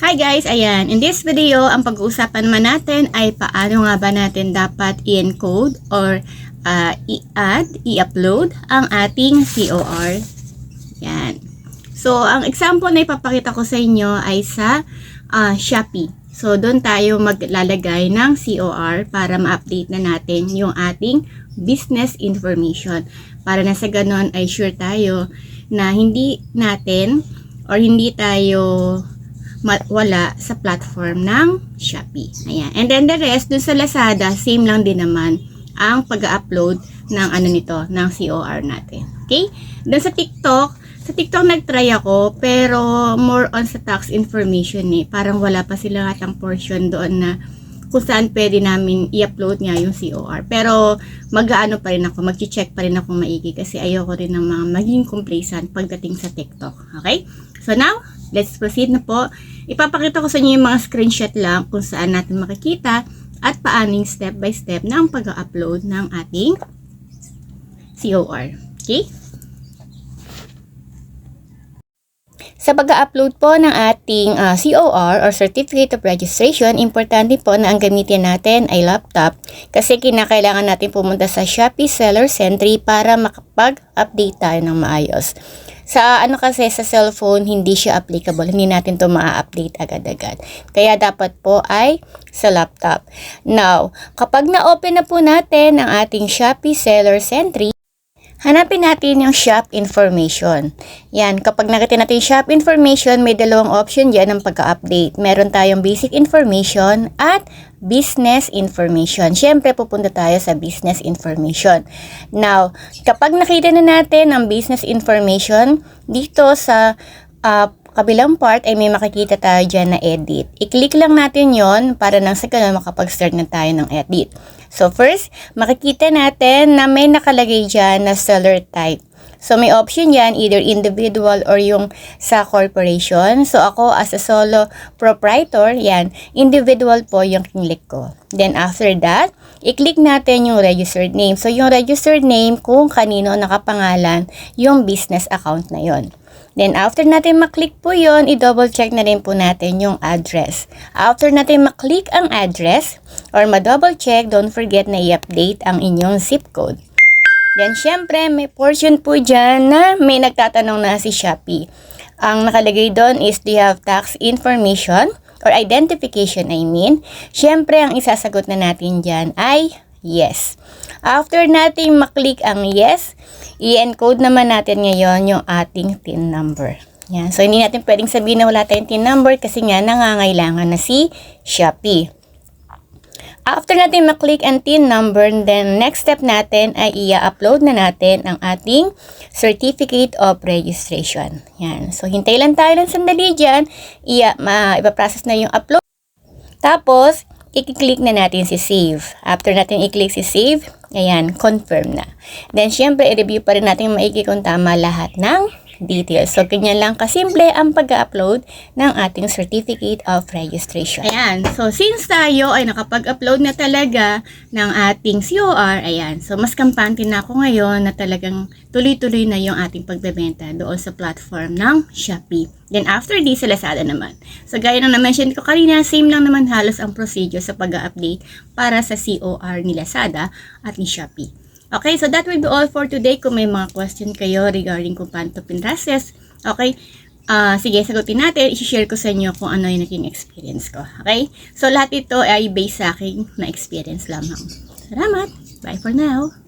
Hi guys, ayan. In this video, ang pag-uusapan naman natin ay paano nga ba natin dapat i-encode or i-add, i-upload ang ating COR. Yan. So, ang example na ipapakita ko sa inyo ay sa Shopee. So, doon tayo maglalagay ng COR para ma-update na natin yung ating business information. Para na sa ganon ay sure tayo na hindi natin or hindi tayo wala sa platform ng Shopee. Ayan. And then the rest, dun sa Lazada, same lang din naman ang pag-upload ng ng COR natin. Okay? Dun sa TikTok nag-try ako, pero more on sa tax information eh. Parang wala pa sila atang portion doon na kung saan pwede namin i-upload nga yung COR. Pero mag-aano pa rin ako, mag-check pa rin ako maigi kasi ayoko rin ng mga maging complacent pagdating sa TikTok. Okay? So now, let's proceed na po. Ipapakita ko sa inyo yung mga screenshot lang kung saan natin makikita at paano yung step by step ng pag-upload ng ating COR. Okay? Sa pag-upload po ng ating COR or Certificate of Registration, importante po na ang gamitin natin ay laptop kasi kinakailangan natin pumunta sa Shopee Seller Sentry para makapag-update tayo ng maayos. Sa kasi sa cellphone, hindi siya applicable. Hindi natin to ma-update agad-agad. Kaya dapat po ay sa laptop. Now, kapag na-open na po natin ang ating Shopee Seller Sentry, hanapin natin yung shop information. Yan, kapag nakita natin yung shop information, may dalawang option dyan ng pagka-update. Meron tayong basic information at business information. Siyempre, pupunta tayo sa business information. Now, kapag nakita na natin ang business information, dito sa kabilang part ay may makikita tayo dyan na edit. I-click lang natin yon para nang sa ganun makapag-start na tayo ng edit. So first, makikita natin na may nakalagay dyan na seller type. So may option yan, either individual or yung sa corporation. So ako as a solo proprietor, yan, individual po yung click ko. Then after that, i-click natin yung registered name. So yung registered name kung kanino nakapangalan yung business account na yon. Then after natin maklik po yon, i-double check na rin po natin yung address. After natin maklik ang address or ma-double check, don't forget na i-update ang inyong zip code. Then syempre may portion po dyan na may nagtatanong na si Shopee. Ang nakalagay doon is, do you have tax information or identification I mean? Syempre ang isasagot na natin dyan ay yes. After natin maklik ang yes, i-encode naman natin ngayon yung ating TIN number. Yan. So, hindi natin pwedeng sabihin na wala tayong TIN number kasi nga nangangailangan na si Shopee. After natin maklik ang TIN number, then next step natin ay i-upload na natin ang ating Certificate of Registration. Yan. So, hintay lang tayo ng sandali dyan. Ipaprocess na yung upload. Tapos, i-click na natin si save. After natin i-click si save, ayan, confirm na. Then, syempre, i-review pa rin natin maigi kung tama lahat ng details. So, ganyan lang kasimple ang pag-upload ng ating Certificate of Registration. Ayan. So, since tayo ay nakapag-upload na talaga ng ating COR, ayan. So, mas kampante na ako ngayon na talagang tuloy-tuloy na yung ating pagbebenta doon sa platform ng Shopee. Then, after this, sa Lazada naman. So, gaya ng na-mention ko kanina, same lang naman halos ang procedure sa pag-update para sa COR ni Lazada at ni Shopee. Okay, so that will be all for today. Kung may mga question kayo regarding kung paano ito pinrocess, okay, sige, sagutin natin. I-share ko sa inyo kung ano yung naging experience ko. Okay, so lahat ito ay based sa aking na experience lamang. Salamat! Bye for now!